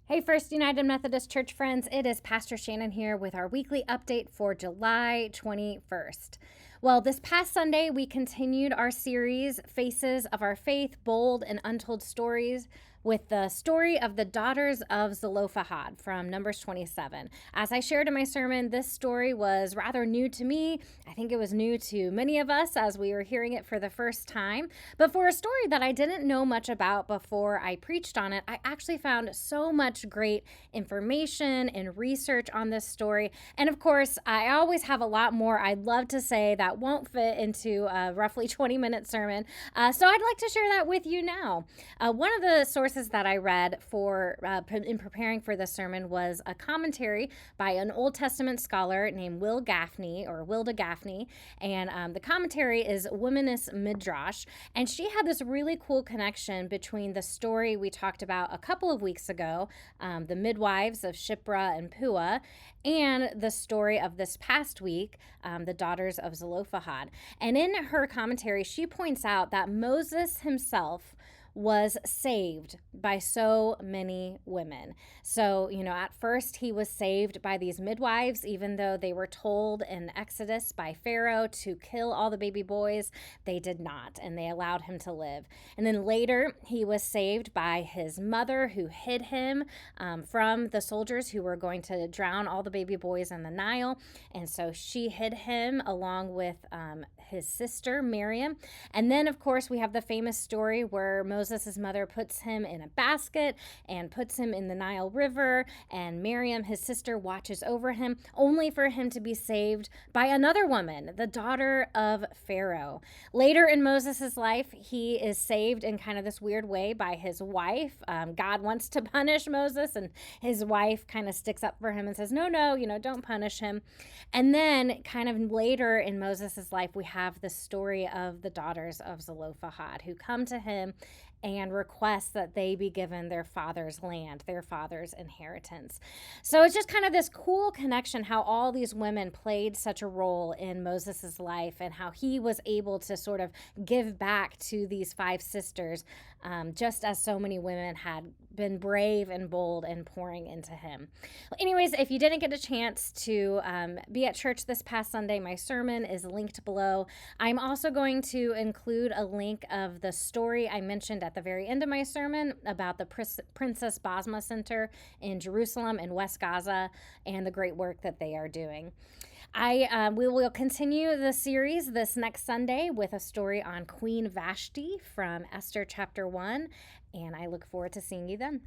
Hey, First United Methodist Church friends, it is Pastor Shannon here with our weekly update for July 21st. Well, this past Sunday, we continued our series, Faces of Our Faith, Bold and Untold Stories, with the story of the Daughters of Zelophehad from Numbers 27. As I shared in my sermon, this story was rather new to me. I think it was new to many of us as we were hearing it for the first time. But for a story that I didn't know much about before I preached on it, I actually found so much great information and research on this story. And of course, I always have a lot more I'd love to say that won't fit into a roughly 20-minute sermon. So I'd like to share that with you now. One of the sources that I read for in preparing for the sermon was a commentary by an Old Testament scholar named Wilda Gaffney, and the commentary is Womanist Midrash, and she had this really cool connection between the story we talked about a couple of weeks ago, the midwives of Shiphrah and Puah, and the story of this past week, the Daughters of Zelophehad. And in her commentary, she points out that Moses himself was saved by so many women. So, at first he was saved by these midwives, even though they were told in Exodus by Pharaoh to kill all the baby boys. They did not, and they allowed him to live. And then later he was saved by his mother, who hid him from the soldiers who were going to drown all the baby boys in the Nile. And so she hid him along with his sister Miriam. And then, of course, we have the famous story where Moses' mother puts him in a basket and puts him in the Nile River, and Miriam, his sister, watches over him, only for him to be saved by another woman, the daughter of Pharaoh. Later in Moses' life, he is saved in kind of this weird way by his wife. God wants to punish Moses, and his wife kind of sticks up for him and says, no, don't punish him. And then kind of later in Moses' life, we have the story of the Daughters of Zelophehad, who come to him and request that they be given their father's land, their father's inheritance. So it's just kind of this cool connection how all these women played such a role in Moses' life, and how he was able to sort of give back to these five sisters, just as so many women had been brave and bold and pouring into him. Well, anyways, if you didn't get a chance to be at church this past Sunday, my sermon is linked below. I'm also going to include a link of the story I mentioned at the very end of my sermon about the Princess Basma Center in Jerusalem and West Gaza and the great work that they are doing. We will continue the series this next Sunday with a story on Queen Vashti from Esther chapter 1, and I look forward to seeing you then.